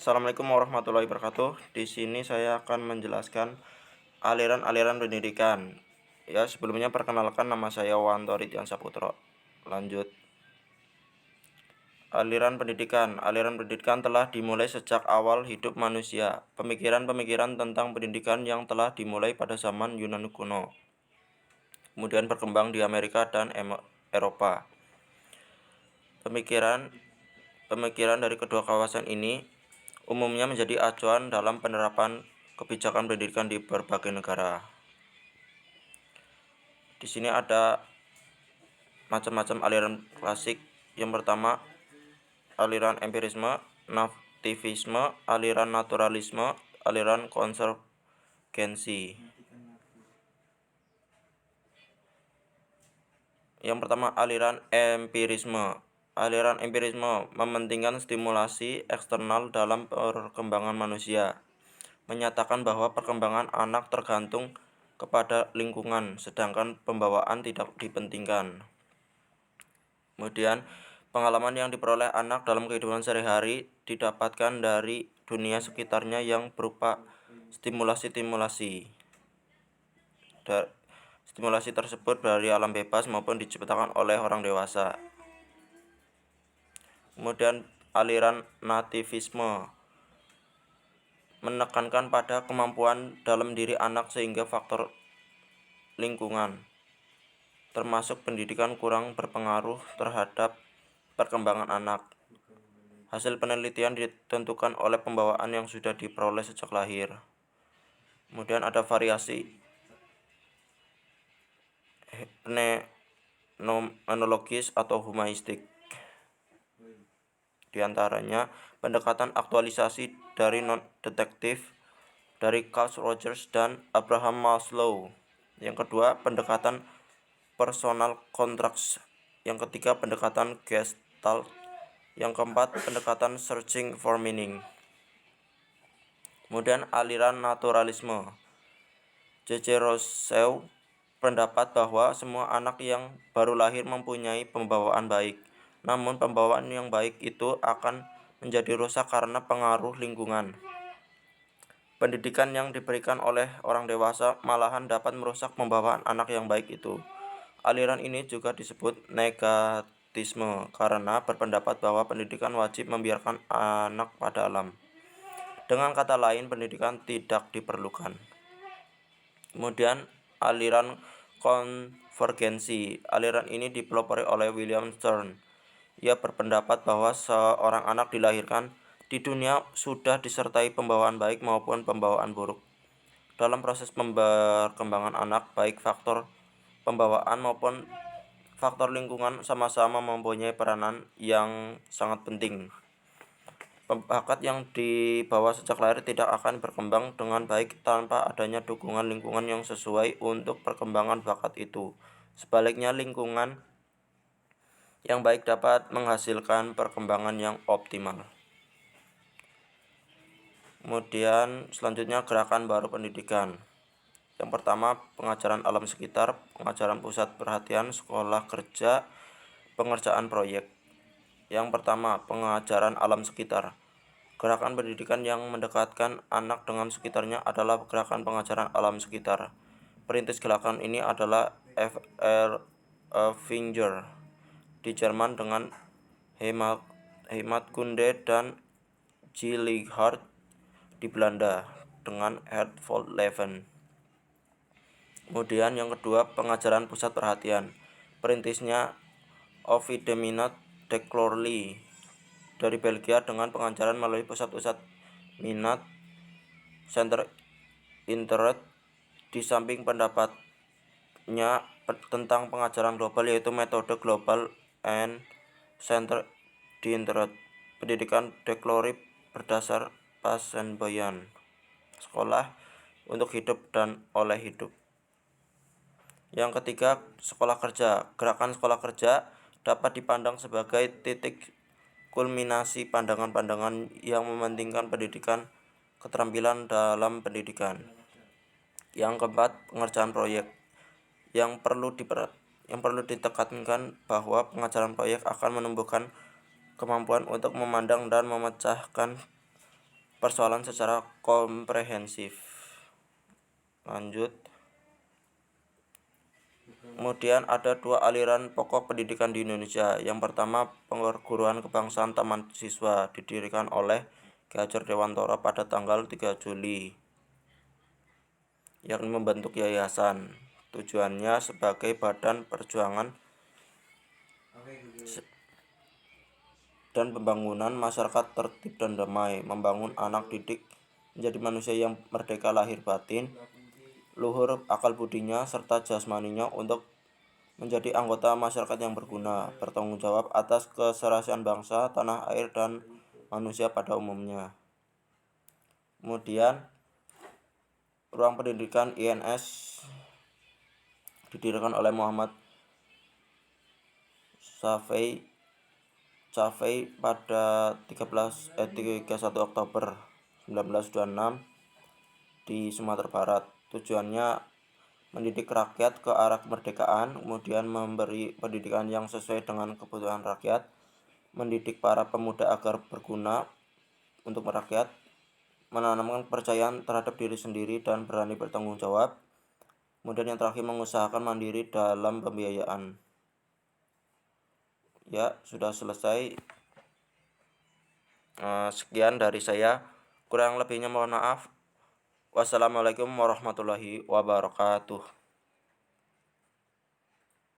Assalamualaikum warahmatullahi wabarakatuh. Di sini saya akan menjelaskan aliran-aliran pendidikan. Ya, sebelumnya perkenalkan, nama saya Wanto Ridyan Saputro. Lanjut. Aliran pendidikan. Aliran pendidikan telah dimulai sejak awal hidup manusia. Pemikiran-pemikiran tentang pendidikan yang telah dimulai pada zaman Yunani kuno, kemudian berkembang di Amerika dan Eropa. Pemikiran dari kedua kawasan ini umumnya menjadi acuan dalam penerapan kebijakan pendidikan di berbagai negara. Di sini ada macam-macam aliran klasik. Yang pertama, aliran empirisme, nativisme, aliran naturalisme, aliran konvergensi. Yang pertama, aliran empirisme. Aliran empirisme mementingkan stimulasi eksternal dalam perkembangan manusia, menyatakan bahwa perkembangan anak tergantung kepada lingkungan, sedangkan pembawaan tidak dipentingkan. Kemudian, pengalaman yang diperoleh anak dalam kehidupan sehari-hari didapatkan dari dunia sekitarnya yang berupa stimulasi-stimulasi. Stimulasi tersebut dari alam bebas maupun diciptakan oleh orang dewasa. Kemudian, aliran nativisme menekankan pada kemampuan dalam diri anak sehingga faktor lingkungan, termasuk pendidikan, kurang berpengaruh terhadap perkembangan anak. Hasil penelitian ditentukan oleh pembawaan yang sudah diperoleh sejak lahir. Kemudian ada variasi pneumologis atau humanistik. Di antaranya pendekatan aktualisasi dari non-detektif dari Carl Rogers dan Abraham Maslow. Yang kedua, pendekatan personal contracts. Yang ketiga, pendekatan Gestalt. Yang keempat, pendekatan searching for meaning. Kemudian aliran naturalisme. C.C. Rousseau pendapat bahwa semua anak yang baru lahir mempunyai pembawaan baik. Namun pembawaan yang baik itu akan menjadi rusak karena pengaruh lingkungan. Pendidikan yang diberikan oleh orang dewasa malahan dapat merusak pembawaan anak yang baik itu. Aliran ini juga disebut negatisme karena berpendapat bahwa pendidikan wajib membiarkan anak pada alam. Dengan kata lain, pendidikan tidak diperlukan. Kemudian aliran konvergensi. Aliran ini dipelopori oleh William Stern. Ia berpendapat bahwa seorang anak dilahirkan di dunia sudah disertai pembawaan baik maupun pembawaan buruk. Dalam proses perkembangan anak, baik faktor pembawaan maupun faktor lingkungan sama-sama mempunyai peranan yang sangat penting. Bakat yang dibawa sejak lahir tidak akan berkembang dengan baik tanpa adanya dukungan lingkungan yang sesuai untuk perkembangan bakat itu. Sebaliknya, lingkungan yang baik dapat menghasilkan perkembangan yang optimal. Kemudian selanjutnya gerakan baru pendidikan. Yang pertama, pengajaran alam sekitar, pengajaran pusat perhatian, sekolah kerja, pengerjaan proyek. Yang pertama, pengajaran alam sekitar. Gerakan pendidikan yang mendekatkan anak dengan sekitarnya adalah gerakan pengajaran alam sekitar. Perintis gerakan ini adalah F.R. Finger di Jerman dengan Heimatkunde dan G. Leichhardt di Belanda dengan Hertvold-Leven. Kemudian yang kedua, pengajaran pusat perhatian. Perintisnya Ovideminat de Clorly dari Belgia dengan pengajaran melalui pusat-pusat minat center interest. Di samping pendapatnya tentang pengajaran global, yaitu metode global and center di interest. Pendidikan de Clorly berdasar Pasenboyan, sekolah untuk hidup dan oleh hidup. Yang ketiga, sekolah kerja. Gerakan sekolah kerja dapat dipandang sebagai titik kulminasi pandangan-pandangan yang mementingkan pendidikan, keterampilan dalam pendidikan. Yang keempat, pengerjaan proyek. Yang perlu ditekankan bahwa pengerjaan proyek akan menumbuhkan kemampuan untuk memandang dan memecahkan persoalan secara komprehensif. Lanjut. Kemudian ada dua aliran pokok pendidikan di Indonesia. Yang pertama, Perguruan Kebangsaan Taman Siswa didirikan oleh Ki Hajar Dewantara pada tanggal 3 Juli, yakni membentuk yayasan. Tujuannya sebagai badan perjuangan dan pembangunan masyarakat tertib dan damai, membangun anak didik menjadi manusia yang merdeka lahir batin, luhur akal budinya serta jasmaninya untuk menjadi anggota masyarakat yang berguna, bertanggung jawab atas keserasian bangsa, tanah air, dan manusia pada umumnya. Kemudian, Ruang Pendidikan INS didirikan oleh Muhammad Syafei pada 31 Oktober 1926 di Sumatera Barat. Tujuannya mendidik rakyat ke arah kemerdekaan, kemudian memberi pendidikan yang sesuai dengan kebutuhan rakyat, mendidik para pemuda agar berguna untuk rakyat, menanamkan kepercayaan terhadap diri sendiri dan berani bertanggung jawab. Kemudian yang terakhir, mengusahakan mandiri dalam pembiayaan. Ya, sudah selesai. Sekian dari saya. Kurang lebihnya mohon maaf. Wassalamualaikum warahmatullahi wabarakatuh.